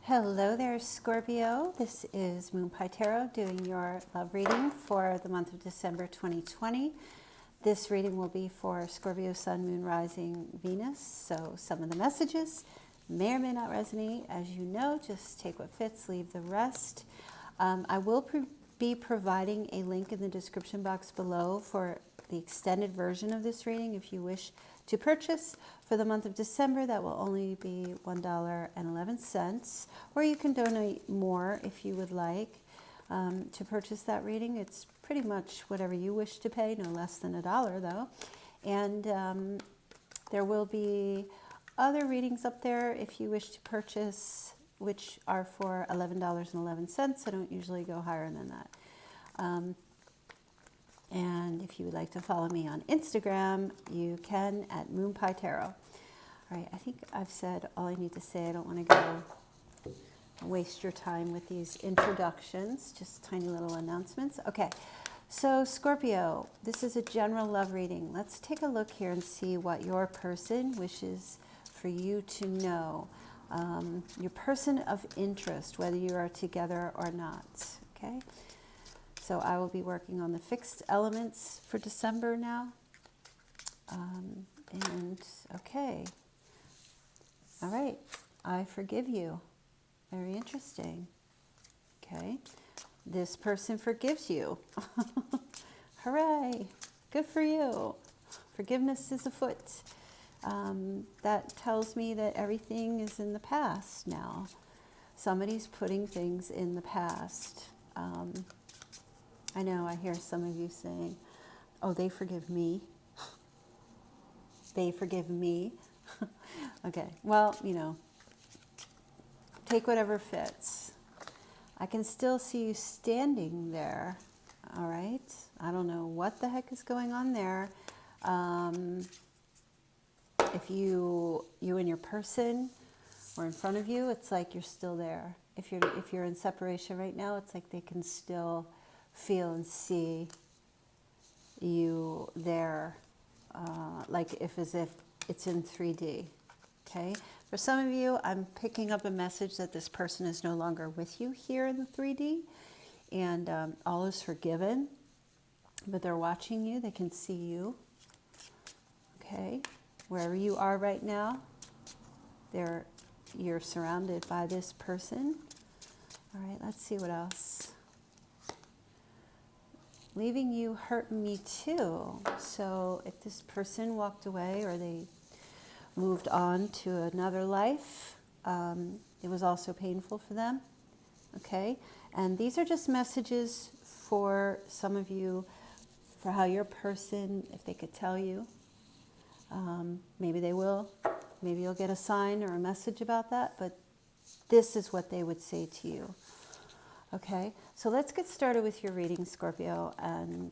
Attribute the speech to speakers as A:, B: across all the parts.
A: Hello there, Scorpio. This is Moonpie Tarot doing your love reading for the month of December 2020. This reading will be for Scorpio, Sun, Moon, Rising, Venus. So some of the messages may or may not resonate. As you know, just take what fits, leave the rest. I will be providing a link in the description box below for the extended version of this reading if you wish to purchase. For the month of December, that will only be $1.11, or you can donate more if you would like to purchase that reading. It's pretty much whatever you wish to pay, no less than $1 though. And there will be other readings up there if you wish to purchase, which are for $11.11. I don't usually go higher than that. And if you would like to follow me on Instagram, you can at Moonpie Tarot. All right, I think I've said all I need to say. I don't want to go waste your time with these introductions, just tiny little announcements. Okay, so Scorpio, this is a general love reading. Let's take a look here and see what your person wishes for you to know. Your person of interest, whether you are together or not, okay? So I will be working on the fixed elements for December now. Okay. All right. I forgive you. Very interesting. Okay. This person forgives you. Hooray. Good for you. Forgiveness is afoot. That tells me that everything is in the past now. Somebody's putting things in the past. I know, I hear some of you saying, oh, they forgive me. They forgive me. Okay, well, you know, take whatever fits. I can still see you standing there, all right? I don't know what the heck is going on there. If you and your person or in front of you, it's like you're still there. If you're in separation right now, it's like they can still feel and see you there, as if it's in 3D, okay? For some of you, I'm picking up a message that this person is no longer with you here in the 3D, and all is forgiven, but they're watching you, they can see you, okay? Wherever you are right now, you're surrounded by this person. All right, let's see what else. Leaving you hurt me too. So if this person walked away or they moved on to another life, it was also painful for them. Okay? And these are just messages for some of you, for how your person, if they could tell you, maybe they will. Maybe you'll get a sign or a message about that, but this is what they would say to you. Okay, so let's get started with your reading, Scorpio, and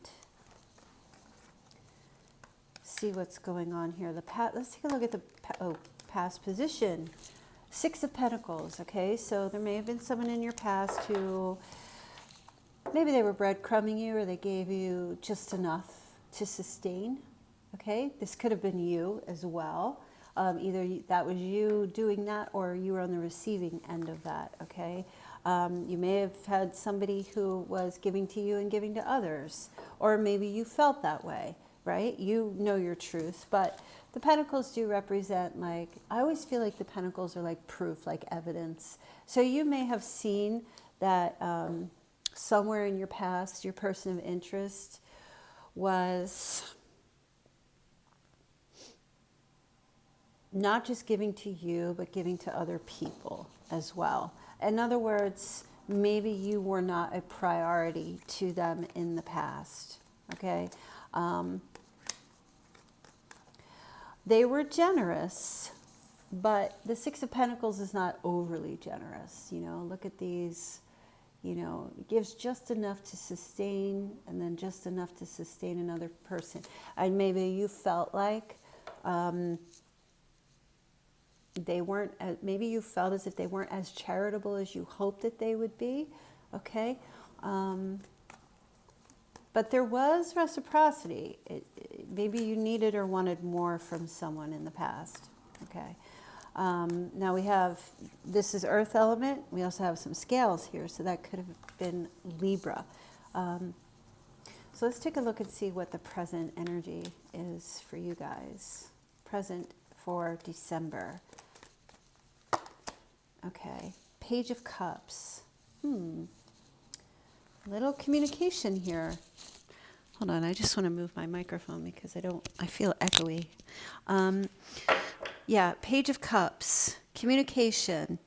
A: see what's going on here. Let's take a look at the past position. 6 of Pentacles, okay? So there may have been someone in your past who, maybe they were breadcrumbing you or they gave you just enough to sustain, okay? This could have been you as well. Either that was you doing that or you were on the receiving end of that, okay? You may have had somebody who was giving to you and giving to others, or maybe you felt that way, right? You know your truth, but the Pentacles do represent, like, I always feel like the Pentacles are like proof, like evidence. So you may have seen that somewhere in your past, your person of interest was not just giving to you, but giving to other people as well. In other words, maybe you were not a priority to them in the past, okay? They were generous, but the 6 of Pentacles is not overly generous, you know? Look at these, you know, it gives just enough to sustain and then just enough to sustain another person. And maybe you felt like they weren't, maybe you felt as if they weren't as charitable as you hoped that they would be, okay? But there was reciprocity. Maybe you needed or wanted more from someone in the past, okay? Now we have, this is earth element. We also have some scales here, so that could have been Libra. So let's take a look and see what the present energy is for you guys. Present for December. Okay, Page of Cups. Little communication here. Hold on, I just want to move my microphone because I feel echoey. Yeah, Page of Cups, communication,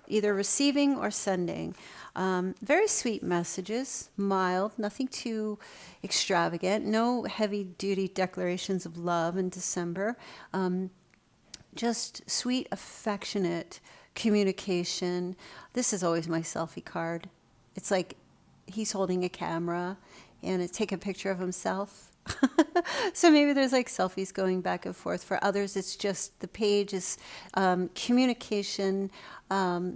A: either receiving or sending. Very sweet messages, mild, nothing too extravagant, no heavy-duty declarations of love in December. Just sweet, affectionate communication. This is always my selfie card. It's like he's holding a camera and take a picture of himself. So maybe there's like selfies going back and forth. For others, it's just the page is communication,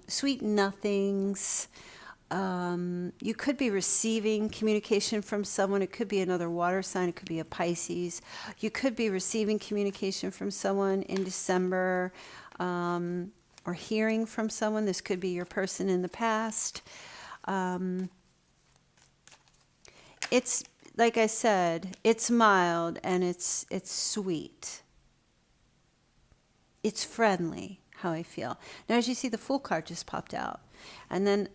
A: sweet nothings. You could be receiving communication from someone. It could be another water sign. It could be a Pisces. You could be receiving communication from someone in December, or hearing from someone. This could be your person in the past. It's, like I said, it's mild and it's sweet. It's friendly, how I feel. Now, as you see, the Fool card just popped out. And then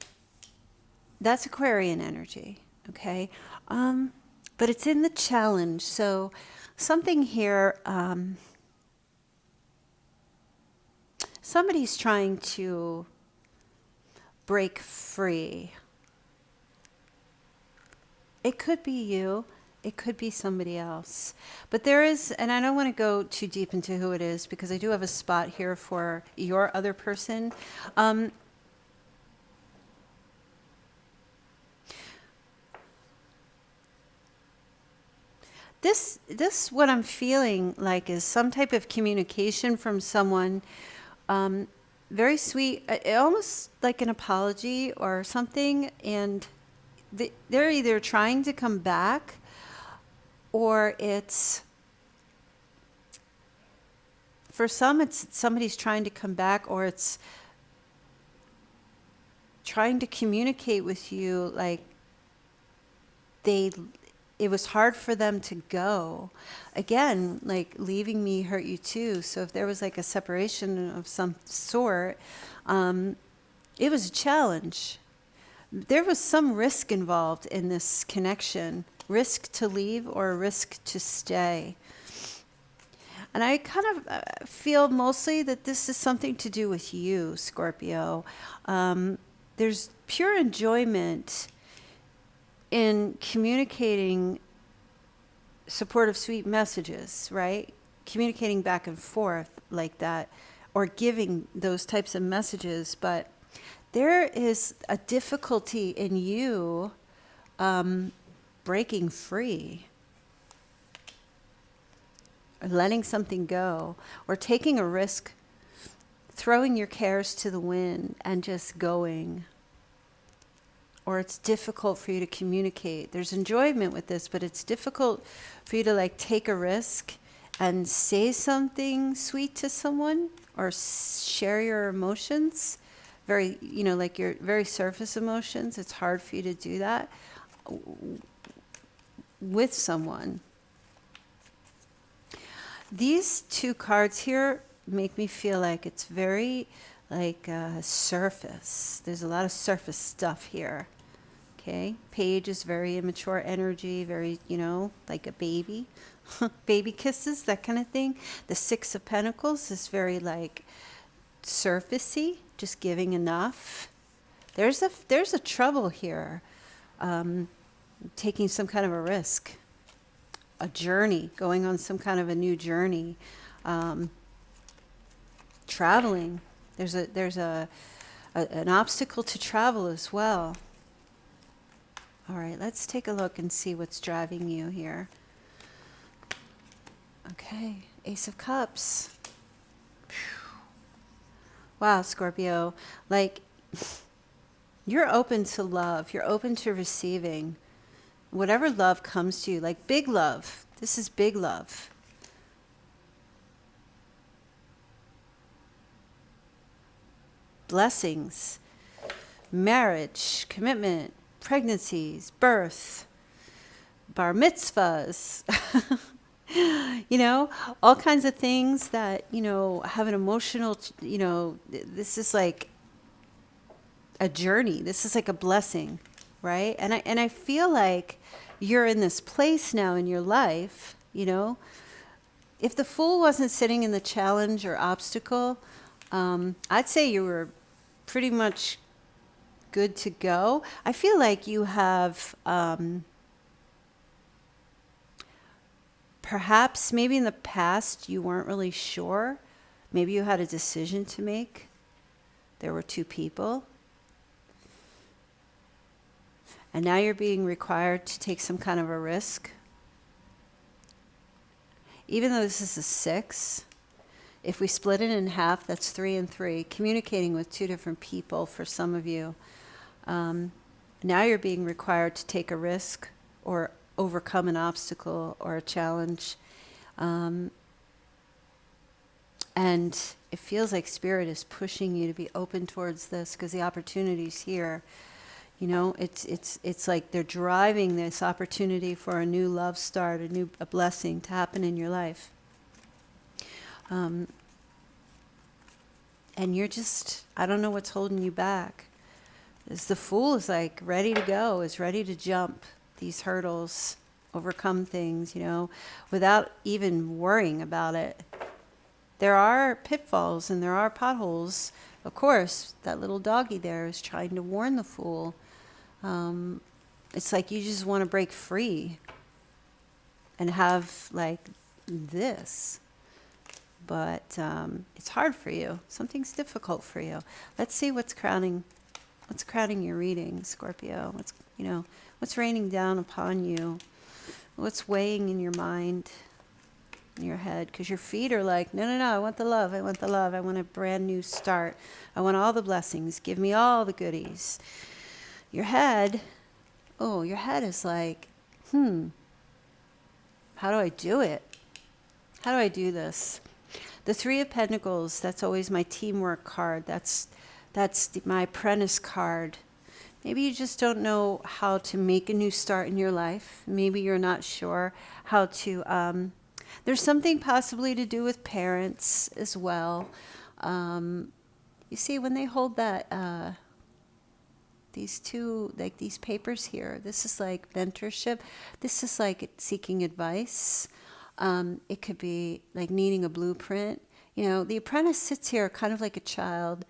A: that's Aquarian energy, okay? But it's in the challenge. So something here, somebody's trying to break free. It could be you. It could be somebody else. But there is, and I don't want to go too deep into who it is because I do have a spot here for your other person. This what I'm feeling like is some type of communication from someone, very sweet, almost like an apology or something, and they're either trying to come back, or it's, for some, it's somebody's trying to come back, or it's trying to communicate with you like it was hard for them to go. Again, like leaving me hurt you too. So if there was like a separation of some sort, it was a challenge. There was some risk involved in this connection, risk to leave or risk to stay. And I kind of feel mostly that this is something to do with you, Scorpio. There's pure enjoyment in communicating supportive, sweet messages, right? Communicating back and forth like that, or giving those types of messages. But there is a difficulty in you breaking free, or letting something go, or taking a risk, throwing your cares to the wind and just going. Or it's difficult for you to communicate. There's enjoyment with this, but it's difficult for you to like take a risk and say something sweet to someone, or share your emotions. Very, like your very surface emotions. It's hard for you to do that with someone. These two cards here make me feel like it's very like surface. There's a lot of surface stuff here. Okay, Page is very immature energy, very, like a baby. Baby kisses, that kind of thing. The Six of Pentacles is very like surfacey, just giving enough. There's a trouble here. Taking some kind of a risk, a journey, going on some kind of a new journey, traveling. There's an obstacle to travel as well. All right, let's take a look and see what's driving you here. Okay, Ace of Cups. Wow, Scorpio, like you're open to love. You're open to receiving whatever love comes to you, like big love. This is big love. blessings, marriage, commitment, pregnancies, birth, bar mitzvahs, all kinds of things that, have an emotional, this is like a journey. This is like a blessing, right? And I feel like you're in this place now in your life, if the Fool wasn't sitting in the challenge or obstacle, I'd say you were pretty much good to go. I feel like you have, perhaps maybe in the past you weren't really sure. Maybe you had a decision to make. There were two people. And now you're being required to take some kind of a risk. Even though this is a 6, if we split it in half, that's 3 and 3, communicating with two different people for some of you. Now you're being required to take a risk or overcome an obstacle or a challenge. And it feels like Spirit is pushing you to be open towards this because the opportunity's here. It's like they're driving this opportunity for a new love start, a blessing to happen in your life. And you're just, I don't know what's holding you back. The Fool is like ready to go, is ready to jump these hurdles, overcome things, without even worrying about it. There are pitfalls and there are potholes. Of course, that little doggy there is trying to warn the Fool. It's like you just want to break free and have like this. But it's hard for you. Something's difficult for you. Let's see what's crowning your reading, Scorpio. What's raining down upon you? What's weighing in your mind, in your head? Because your feet are like, no, I want the love. I want the love. I want a brand new start. I want all the blessings. Give me all the goodies. Your head is like, how do I do it? How do I do this? The 3 of Pentacles, that's always my teamwork card. That's my apprentice card. Maybe you just don't know how to make a new start in your life. Maybe you're not sure how to, there's something possibly to do with parents as well. You see, when they hold that, these two, like these papers here, this is like mentorship. This is like seeking advice. It could be like needing a blueprint. The apprentice sits here kind of like a child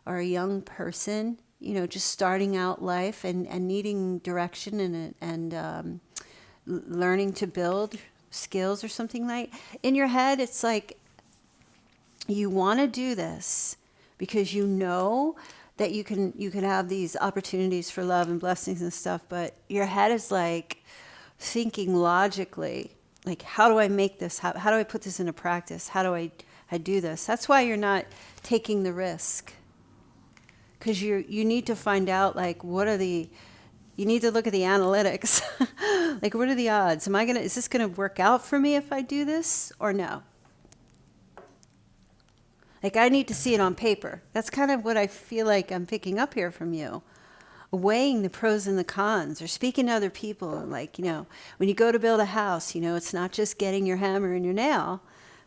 A: or a young person, just starting out life and needing direction and learning to build skills or something like. In your head, it's like you want to do this because you know that you can have these opportunities for love and blessings and stuff, but your head is like thinking logically, like, how do I make this? How do I put this into practice? How do I do this? That's why you're not taking the risk. Because you need to find out, like, you need to look at the analytics. Like, what are the odds? Is this going to work out for me if I do this or no? Like, I need to see it on paper. That's kind of what I feel like I'm picking up here from you. Weighing the pros and the cons, or speaking to other people. And like, when you go to build a house, it's not just getting your hammer and your nail,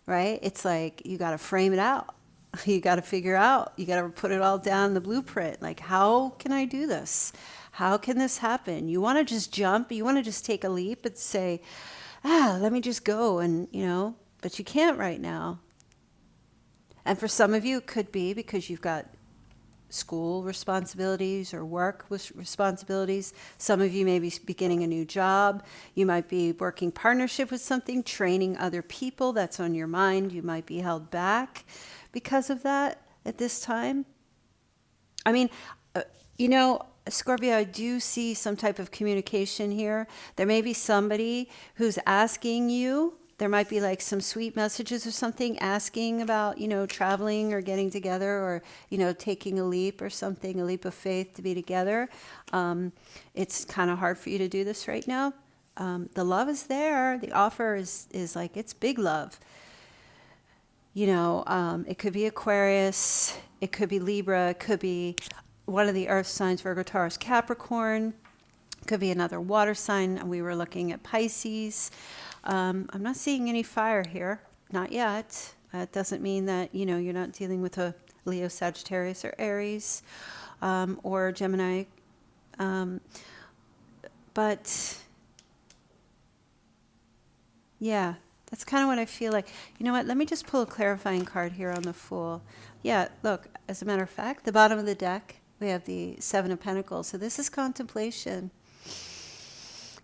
A: right? It's like you got to frame it out. You got to figure out. You got to put it all down in the blueprint. Like, how can I do this? How can this happen? You want to just jump. You want to just take a leap and say, let me just go. And, but you can't right now. And for some of you, it could be because you've got school responsibilities or work responsibilities. Some of you may be beginning a new job. You might be working partnership with something, training other people. That's on your mind. You might be held back because of that at this time. Scorpio, I do see some type of communication here. There may be somebody who's asking you. There might be like some sweet messages or something asking about, traveling or getting together or, taking a leap or something, a leap of faith to be together. It's kind of hard for you to do this right now. The love is there. The offer is like, it's big love. It could be Aquarius. It could be Libra. It could be one of the earth signs, Virgo, Taurus, Capricorn. It could be another water sign. And we were looking at Pisces. I'm not seeing any fire here. Not yet. That doesn't mean that, you're not dealing with a Leo, Sagittarius, or Aries, or Gemini. But yeah, that's kind of what I feel like. You know what? Let me just pull a clarifying card here on the Fool. Yeah, look, as a matter of fact, the bottom of the deck, we have the Seven of Pentacles. So this is contemplation.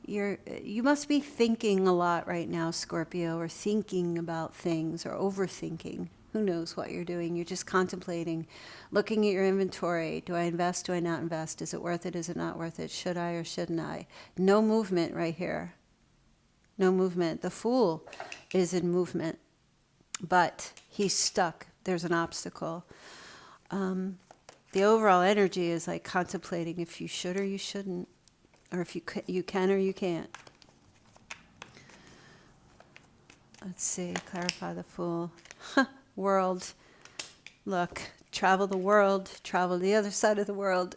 A: You must be thinking a lot right now, Scorpio, or thinking about things, or overthinking. Who knows what you're doing? You're just contemplating, looking at your inventory. Do I invest? Do I not invest? Is it worth it? Is it not worth it? Should I or shouldn't I? No movement right here. No movement. The Fool is in movement, but he's stuck. There's an obstacle. The overall energy is like contemplating if you should or you shouldn't, or if you can or you can't. Let's see, clarify the Fool. World. Look, travel the world, travel the other side of the world.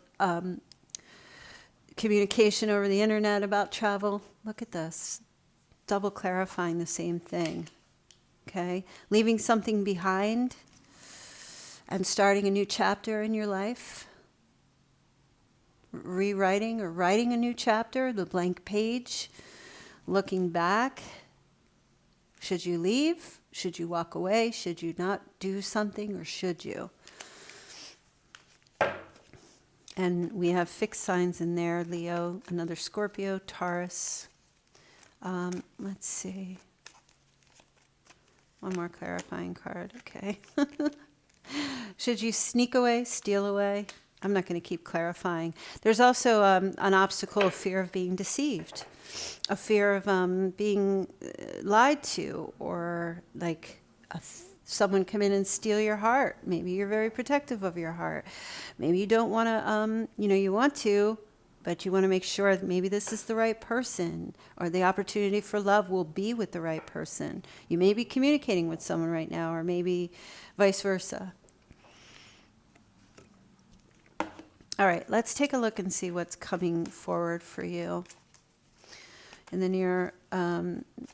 A: Communication over the internet about travel. Look at this. Double clarifying the same thing. Okay? Leaving something behind and starting a new chapter in your life. Rewriting or writing a new chapter, the blank page. Looking back. Should you leave? Should you walk away? Should you not do something, or should you? And we have fixed signs in there. Leo, another Scorpio, Taurus. Let's see. One more clarifying card. Okay. Should you sneak away, steal away? I'm not going to keep clarifying. There's also an obstacle of fear of being deceived, a fear of being lied to, or like someone come in and steal your heart. Maybe you're very protective of your heart. Maybe you don't want to, you want to, but you want to make sure that maybe this is the right person, or the opportunity for love will be with the right person. You may be communicating with someone right now, or maybe vice versa. All right, let's take a look and see what's coming forward for you in the near,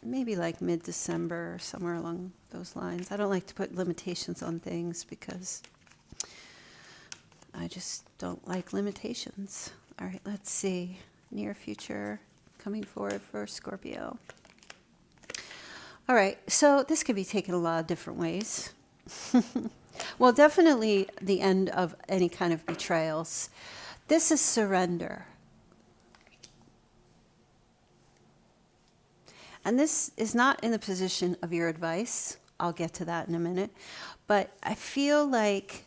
A: maybe like mid-December, somewhere along those lines. I don't like to put limitations on things because I just don't like limitations. All right, let's see. Near future coming forward for Scorpio. All right, so this could be taken a lot of different ways. Well, definitely the end of any kind of betrayals. This is surrender. And this is not in the position of your advice. I'll get to that in a minute. But I feel like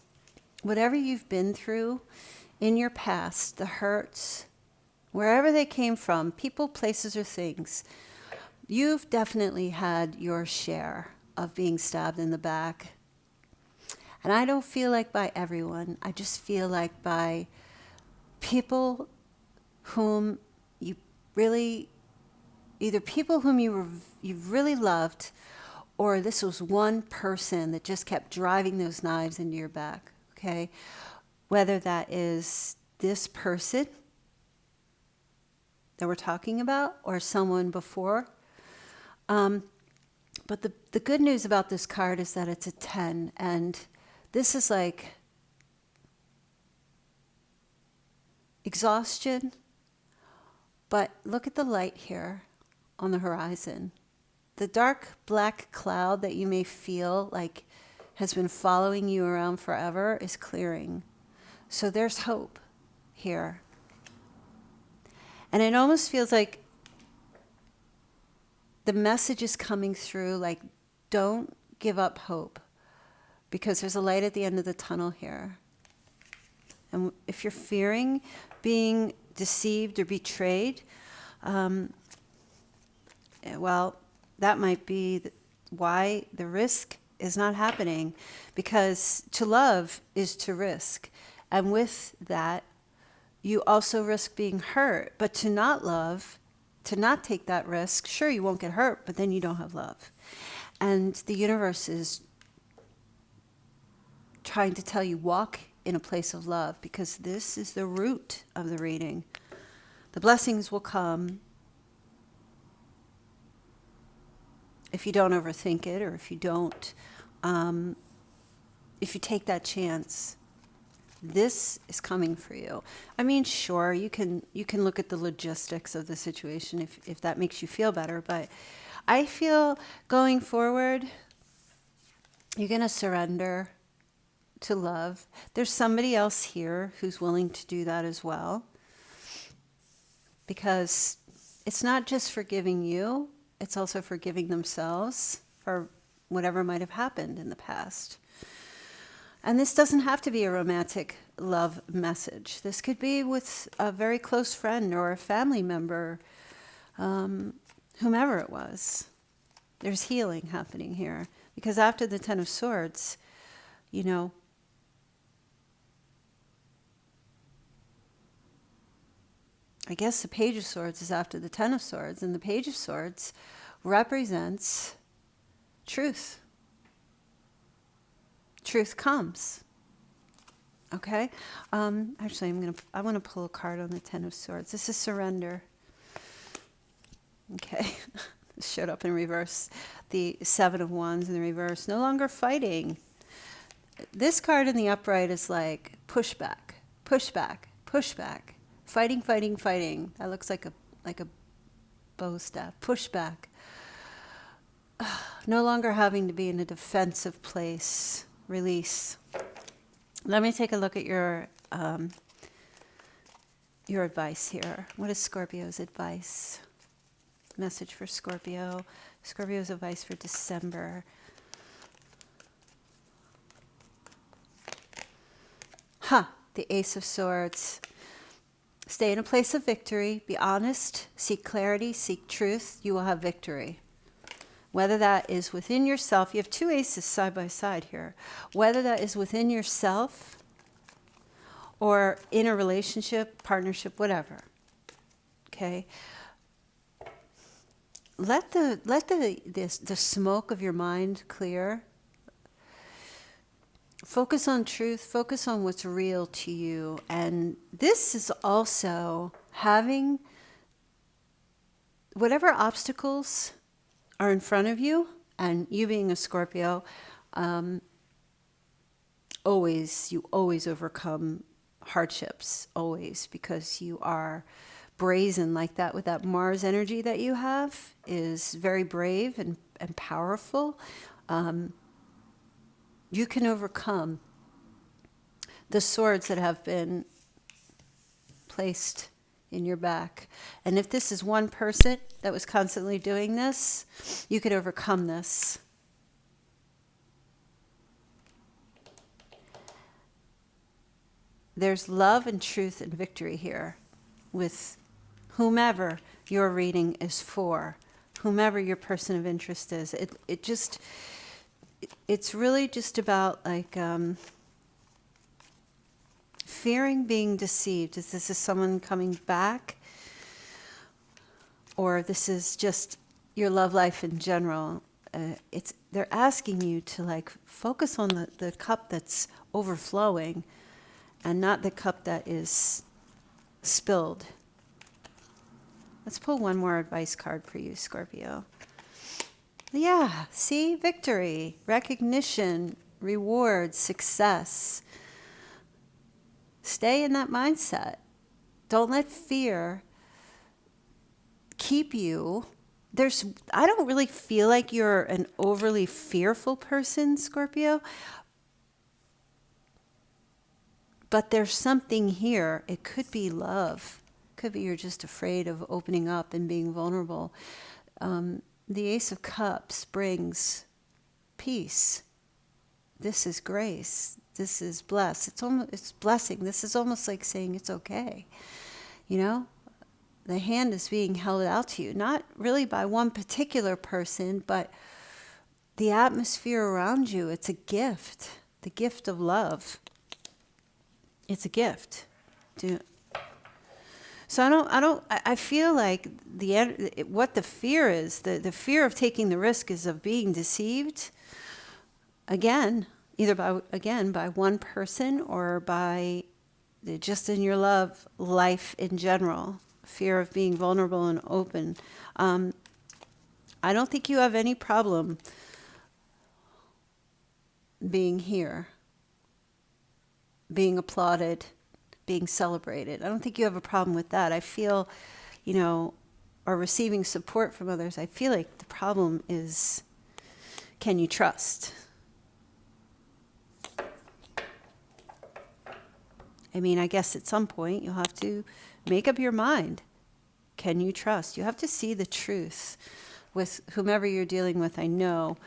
A: whatever you've been through in your past, the hurts, wherever they came from, people, places, or things, you've definitely had your share of being stabbed in the back. And I don't feel like by everyone. I just feel like by people whom you really, either people whom you've really loved, or this was one person that just kept driving those knives into your back, okay? Whether that is this person that we're talking about, or someone before. But the good news about this card is that it's a 10, and this is like exhaustion, but look at the light here on the horizon. The dark black cloud that you may feel like has been following you around forever is clearing. So there's hope here. And it almost feels like the message is coming through, like, don't give up hope, because there's a light at the end of the tunnel here. And if you're fearing being deceived or betrayed, well, that might be why the risk is not happening, because to love is to risk. And with that, you also risk being hurt. But to not love, to not take that risk, sure, you won't get hurt, but then you don't have love. And the universe is trying to tell you, walk in a place of love, because this is the root of the reading. The blessings will come if you don't overthink it, or if you don't, if you take that chance. This is coming for you. I mean, sure, you can look at the logistics of the situation if that makes you feel better, but I feel going forward, you're going to surrender to love. There's somebody else here who's willing to do that as well, because it's not just forgiving you, it's also forgiving themselves for whatever might have happened in the past. And this doesn't have to be a romantic love message. This could be with a very close friend or a family member, whomever it was. There's healing happening here. Because after the Ten of Swords, you know, I guess the Page of Swords is after the Ten of Swords, and the Page of Swords represents truth. Truth comes. Okay? Actually, I want to pull a card on the Ten of Swords. This is surrender. Okay. Showed up in reverse. The Seven of Wands in the reverse. No longer fighting. This card in the upright is like push back, push back, push back. Fighting, fighting, fighting. That looks like a bow staff. Push back. No longer having to be in a defensive place. Release. Let me take a look at your advice here. What is Scorpio's advice? Message for Scorpio. Scorpio's advice for December. The Ace of Swords. Stay in a place of victory. Be honest. Seek clarity. Seek truth. You will have victory. Whether that is within yourself, you have two aces side by side here. Whether that is within yourself or in a relationship, partnership, whatever. Okay? Let the smoke of your mind clear. Focus on truth. Focus on what's real to you. And this is also having whatever obstacles are in front of you, and you being a Scorpio, you always overcome hardships, always, because you are brazen like that. With that Mars energy that you have is very brave and powerful. You can overcome the swords that have been placed in your back. And if this is one person that was constantly doing this, you could overcome this. There's love and truth and victory here with whomever your reading is for, whomever your person of interest is. It's really just about like fearing being deceived. Is this someone coming back? Or this is just your love life in general? They're asking you to like focus on the cup that's overflowing and not the cup that is spilled. Let's pull one more advice card for you, Scorpio. Yeah, see? Victory, recognition, reward, success. Stay in that mindset. Don't let fear keep you. I don't really feel like you're an overly fearful person, Scorpio. But there's something here. It could be love. It could be you're just afraid of opening up and being vulnerable. The Ace of Cups brings peace. This is grace. This is blessed. It's blessing. This is almost like saying it's okay. You know, the hand is being held out to you, not really by one particular person, but the atmosphere around you. It's a gift, the gift of love. It's a gift. So I feel like what the fear is, the fear of taking the risk is of being deceived. Again, either by, again, by one person or by just in your love life in general, fear of being vulnerable and open. I don't think you have any problem being here, being applauded, being celebrated. I don't think you have a problem with that. I feel, or receiving support from others. I feel like the problem is, can you trust? I mean, I guess at some point you'll have to make up your mind. Can you trust? You have to see the truth with whomever you're dealing with. I know,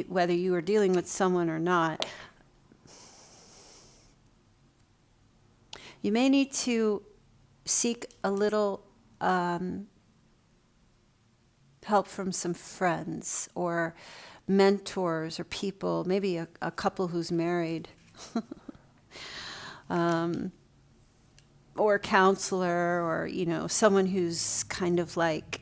A: whether you are dealing with someone or not, you may need to seek a little help from some friends or mentors or people, maybe a couple who's married. Or a counselor, or someone who's kind of like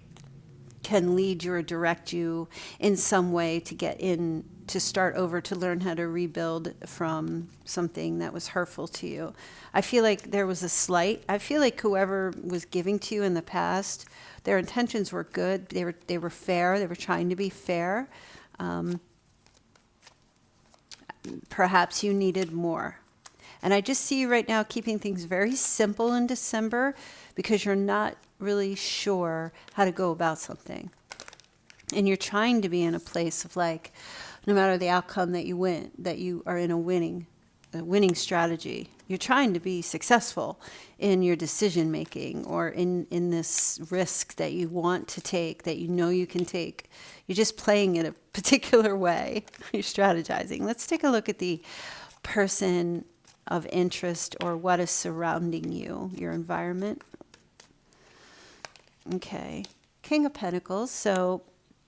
A: can lead you or direct you in some way to get in, to start over, to learn how to rebuild from something that was hurtful to you. I feel like there was a slight. I feel like whoever was giving to you in the past, their intentions were good. They were fair. They were trying to be fair. Perhaps you needed more. And I just see you right now keeping things very simple in December because you're not really sure how to go about something. And you're trying to be in a place of like, no matter the outcome that you win, that you are in a winning strategy. You're trying to be successful in your decision making or in this risk that you want to take, that you know you can take. You're just playing it a particular way. You're strategizing. Let's take a look at the person of interest or what is surrounding you, your environment. Okay, King of Pentacles. So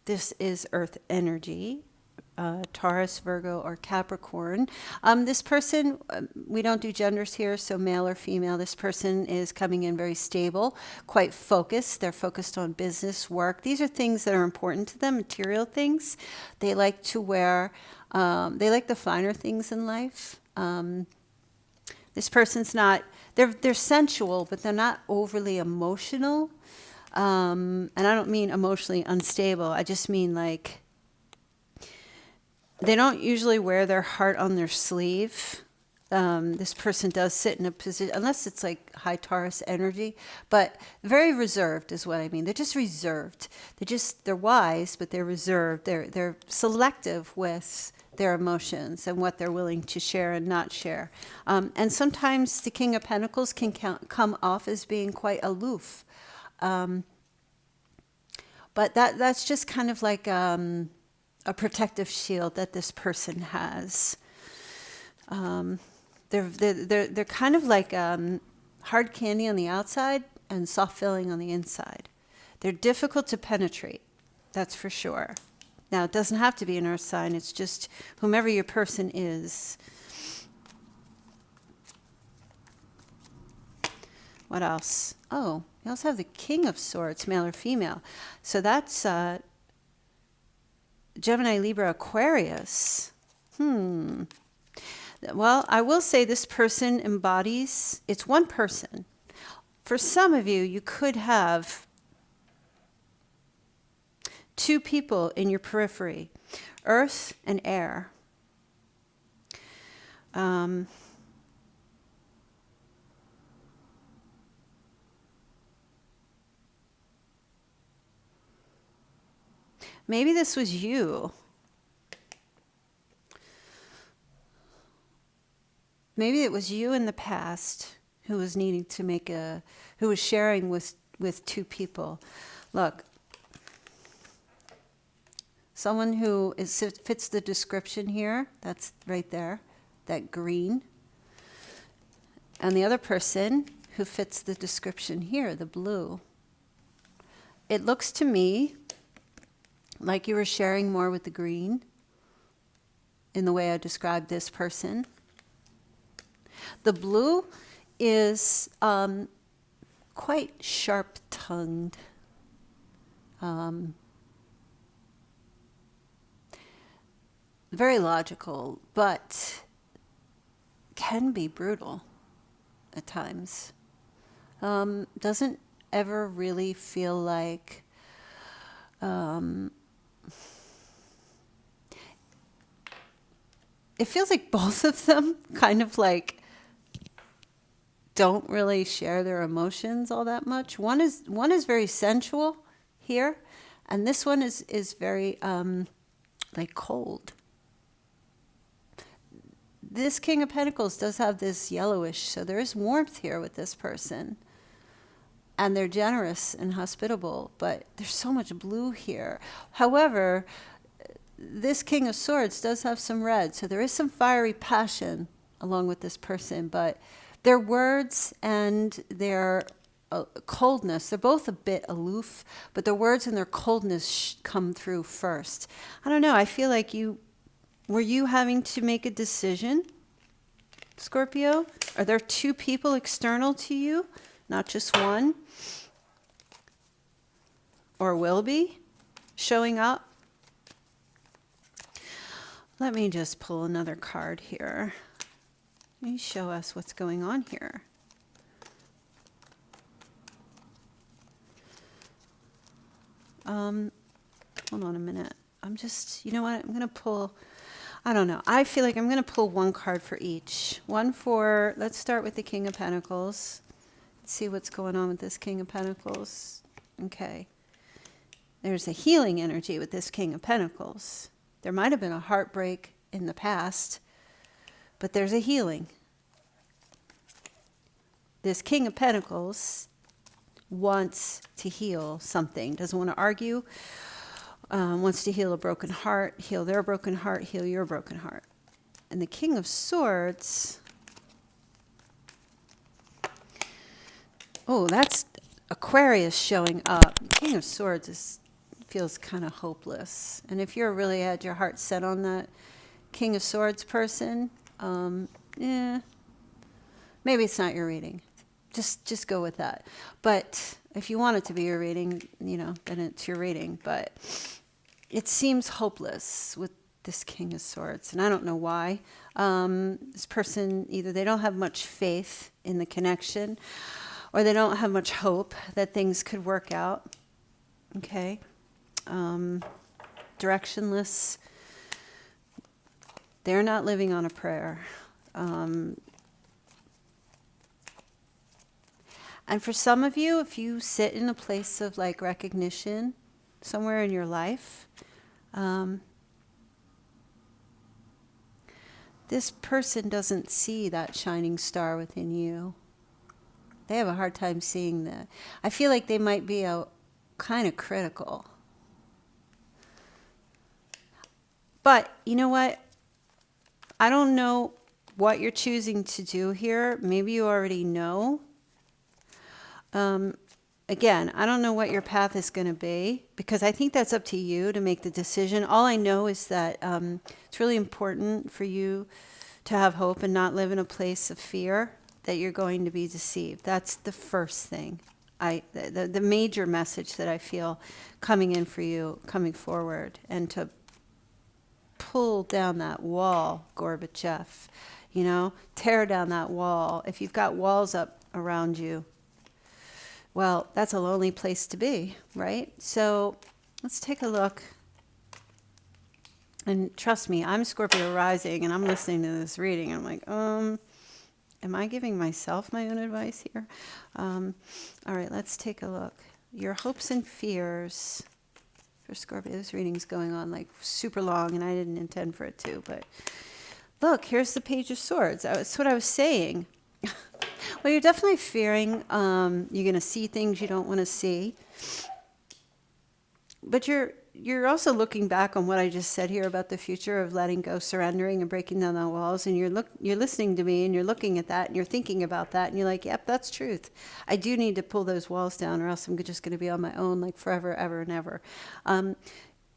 A: this is Earth energy, Taurus, Virgo, or Capricorn. This person, we don't do genders here, so male or female. This person is coming in very stable, quite focused. They're focused on business, work. These are things that are important to them, material things. They like to wear, they like the finer things in life. This person's not, they're sensual, but they're not overly emotional. And I don't mean emotionally unstable. I just mean like, they don't usually wear their heart on their sleeve. This person does sit in a position, unless it's like high Taurus energy, but very reserved is what I mean. They're just reserved. They're wise, but they're reserved. They're selective with their emotions and what they're willing to share and not share. And sometimes the King of Pentacles can come off as being quite aloof. But that's just kind of like a protective shield that this person has. They're kind of like hard candy on the outside and soft filling on the inside. They're difficult to penetrate, that's for sure. Now, it doesn't have to be an earth sign. It's just whomever your person is. What else? Oh, you also have the King of Swords, male or female. So that's Gemini, Libra, Aquarius. Well, I will say this person embodies, it's one person. For some of you, you could have two people in your periphery, earth and air. Maybe this was you. Maybe it was you in the past who was needing to who was sharing with two people. Look, someone who fits the description here, that's right there, that green. And the other person who fits the description here, the blue. It looks to me like you were sharing more with the green in the way I described this person. The blue is quite sharp-tongued. very logical, but can be brutal at times. Doesn't ever really feel like it feels like both of them kind of like don't really share their emotions all that much. One is very sensual here, and this one is very like cold. This King of Pentacles does have this yellowish, so there is warmth here with this person. And they're generous and hospitable, but there's so much blue here. However, this King of Swords does have some red, so there is some fiery passion along with this person, but their words and their coldness, they're both a bit aloof, but their words and their coldness come through first. I don't know, I feel like were you having to make a decision, Scorpio? Are there two people external to you, not just one? Or will be showing up? Let me just pull another card here. Let me show us what's going on here. Hold on a minute. You know what? I'm going to pull, I don't know. I feel like I'm going to pull one card for each. One for, let's start with the King of Pentacles. Let's see what's going on with this King of Pentacles. Okay. There's a healing energy with this King of Pentacles. There might have been a heartbreak in the past, but there's a healing. This King of Pentacles wants to heal something, doesn't want to argue, wants to heal a broken heart, heal their broken heart, heal your broken heart. And the King of Swords, oh, that's Aquarius showing up. The King of Swords feels kind of hopeless. And if you're really had your heart set on that King of Swords person, maybe it's not your reading. Just go with that. But if you want it to be your reading, then it's your reading. But it seems hopeless with this King of Swords, and I don't know why. This person, either they don't have much faith in the connection, or they don't have much hope that things could work out. Okay. Directionless. They're not living on a prayer. And for some of you, if you sit in a place of like recognition somewhere in your life, this person doesn't see that shining star within you. They have a hard time seeing that. I feel like they might be kind of critical. But you know what? I don't know what you're choosing to do here. Maybe you already know. Again, I don't know what your path is going to be, because I think that's up to you to make the decision. All I know is that it's really important for you to have hope and not live in a place of fear that you're going to be deceived. That's the first thing. The major message that I feel coming in for you, coming forward, and to pull down that wall, Gorbachev, tear down that wall. If you've got walls up around you, well, that's a lonely place to be, right? So let's take a look. And trust me, I'm Scorpio rising, and I'm listening to this reading. I'm like, am I giving myself my own advice here? All right, let's take a look. Your hopes and fears for Scorpio. This reading's going on like super long, and I didn't intend for it to, but look, here's the Page of Swords. That's what I was saying. Well, you're definitely fearing you're going to see things you don't want to see. But you're also looking back on what I just said here about the future of letting go, surrendering, and breaking down the walls. And you're listening to me, and you're looking at that, and you're thinking about that, and you're like, yep, that's truth. I do need to pull those walls down, or else I'm just going to be on my own like forever, ever, and ever.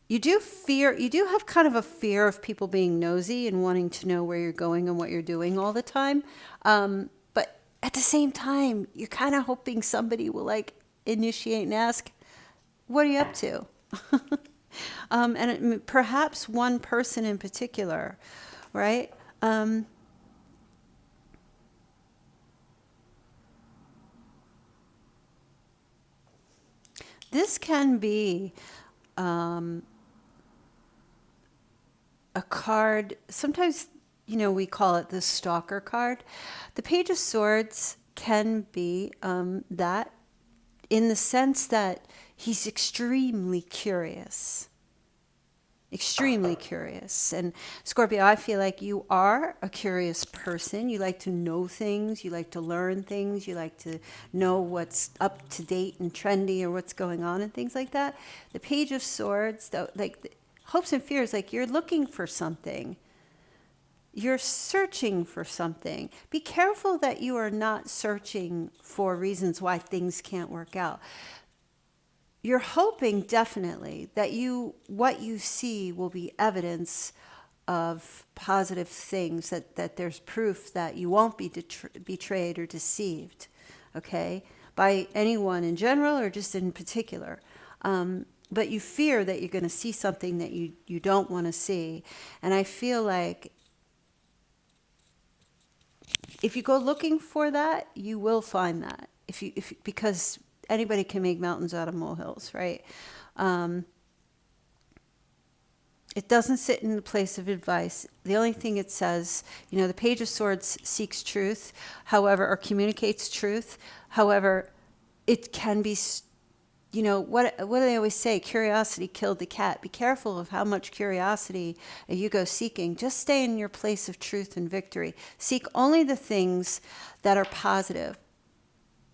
A: You do have kind of a fear of people being nosy and wanting to know where you're going and what you're doing all the time. But at the same time, you're kind of hoping somebody will like initiate and ask, what are you up to? Perhaps one person in particular, right? This can be a card. Sometimes, we call it the stalker card. The Page of Swords can be that, in the sense that he's extremely curious. Extremely curious. And Scorpio, I feel like you are a curious person. You like to know things. You like to learn things. You like to know what's up to date and trendy, or what's going on and things like that. The Page of Swords, like hopes and fears, like you're looking for something. You're searching for something. Be careful that you are not searching for reasons why things can't work out. You're hoping definitely that what you see will be evidence of positive things, that there's proof that you won't be betrayed or deceived, okay, by anyone in general or just in particular. But you fear that you're going to see something that you don't want to see. And I feel like if you go looking for that, you will find that. Because anybody can make mountains out of molehills, right? It doesn't sit in the place of advice. The only thing it says, the Page of Swords seeks truth, however, or communicates truth. However, it can be, what do they always say? Curiosity killed the cat. Be careful of how much curiosity you go seeking. Just stay in your place of truth and victory. Seek only the things that are positive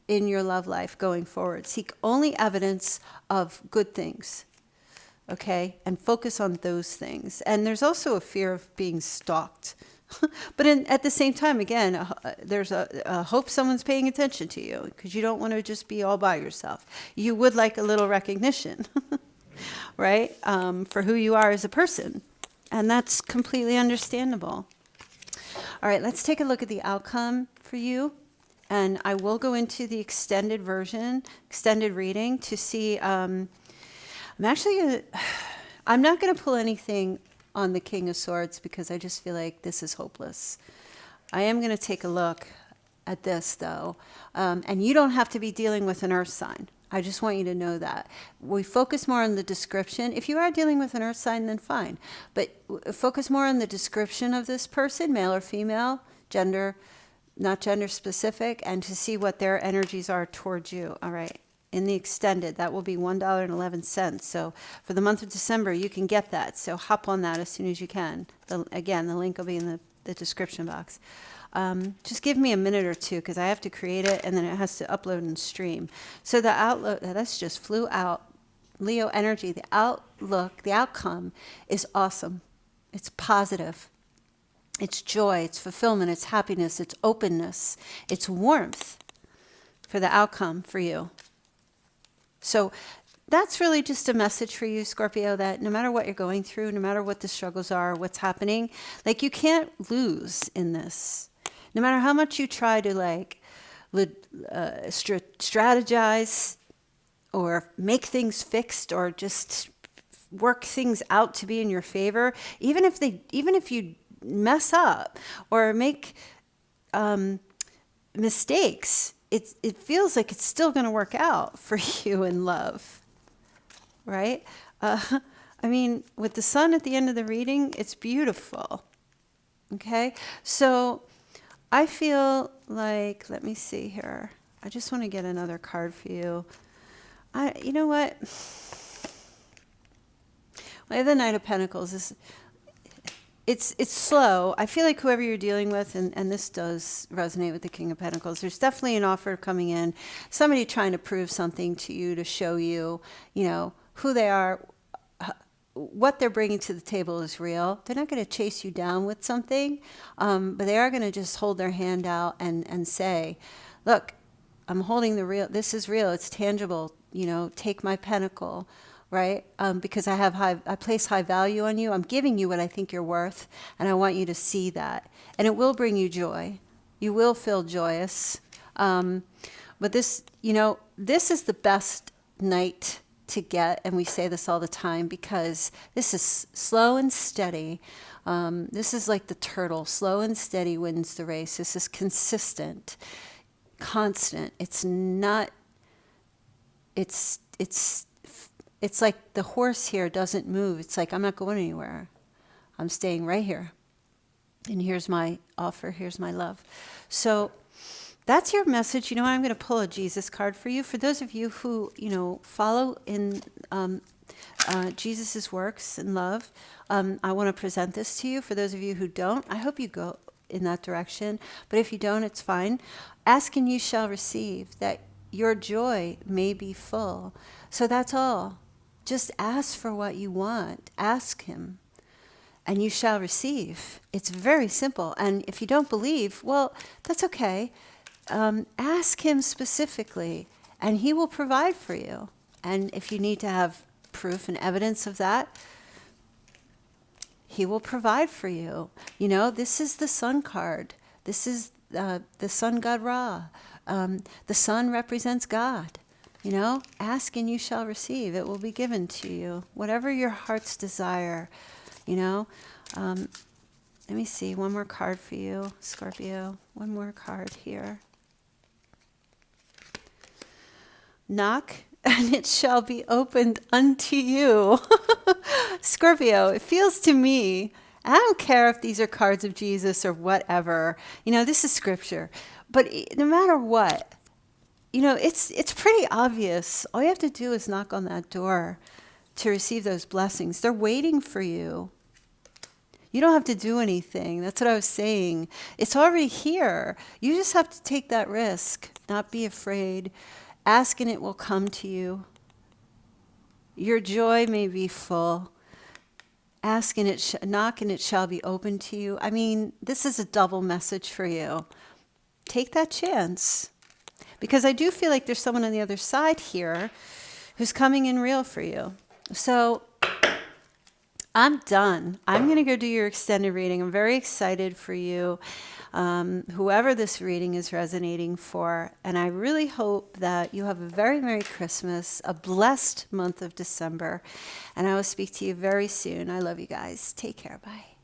A: in your love life going forward. Seek only evidence of good things, okay? And focus on those things. And there's also a fear of being stalked. But at the same time, again, there's a hope someone's paying attention to you, because you don't want to just be all by yourself. You would like a little recognition, right? For who you are as a person. And that's completely understandable. All right, let's take a look at the outcome for you. And I will go into the extended version, extended reading, to see. I'm not going to pull anything on the King of Swords, because I just feel like this is hopeless. I am going to take a look at this, though. And you don't have to be dealing with an earth sign. I just want you to know that. We focus more on the description. If you are dealing with an earth sign, then fine. But focus more on the description of this person, male or female, gender, not gender specific, and to see what their energies are towards you. All right. In the extended, that will be $1.11. So for the month of December, you can get that. So hop on that as soon as you can. Again, the link will be in the description box. Just give me a minute or two, because I have to create it, and then it has to upload and stream. So the outlook, that's just flew out. Leo energy, the outlook, the outcome is awesome. It's positive. It's joy, it's fulfillment, it's happiness, it's openness, it's warmth for the outcome for you. So that's really just a message for you, Scorpio, that no matter what you're going through, no matter what the struggles are, what's happening, like, you can't lose in this. No matter how much you try to strategize or make things fixed, or just work things out to be in your favor, even if you mess up or make mistakes, it feels like it's still going to work out for you in love, right? With the sun at the end of the reading, it's beautiful. Okay, so I feel like, let me see here. I just want to get another card for you. You know what? I have the Knight of Pentacles. It's slow. I feel like whoever you're dealing with, and this does resonate with the King of Pentacles, there's definitely an offer coming in. Somebody trying to prove something to you, to show you, who they are, what they're bringing to the table is real. They're not going to chase you down with something, but they are going to just hold their hand out and say, look, I'm holding the real. This is real. It's tangible. Take my pentacle. Right? Because I place high value on you. I'm giving you what I think you're worth, and I want you to see that. And it will bring you joy. You will feel joyous. But this, this is the best night to get, and we say this all the time because this is slow and steady. This is like the turtle. Slow and steady wins the race. This is consistent, constant. It's not, it's like the horse here doesn't move. It's like, I'm not going anywhere. I'm staying right here. And here's my offer. Here's my love. So that's your message. You know what? I'm going to pull a Jesus card for you. For those of you who, follow in Jesus's works and love, I want to present this to you. For those of you who don't, I hope you go in that direction. But if you don't, it's fine. Ask and you shall receive, that your joy may be full. So that's all. Just ask for what you want. Ask him, and you shall receive. It's very simple. And if you don't believe, well, that's okay. Ask him specifically, and he will provide for you. And if you need to have proof and evidence of that, he will provide for you. This is the sun card. This is the sun god Ra. The sun represents God. Ask and you shall receive. It will be given to you. Whatever your heart's desire, Let me see. One more card for you, Scorpio. One more card here. Knock, and it shall be opened unto you. Scorpio, it feels to me, I don't care if these are cards of Jesus or whatever. This is scripture. But no matter what, it's pretty obvious. All you have to do is knock on that door to receive those blessings. They're waiting for you. You don't have to do anything. That's what I was saying. It's already here. You just have to take that risk, not be afraid. Ask and it will come to you. Your joy may be full. Ask and knock and it shall be open to you. I mean, this is a double message for you. Take that chance. Because I do feel like there's someone on the other side here who's coming in real for you. So I'm done. I'm going to go do your extended reading. I'm very excited for you, whoever this reading is resonating for. And I really hope that you have a very Merry Christmas, a blessed month of December. And I will speak to you very soon. I love you guys. Take care. Bye.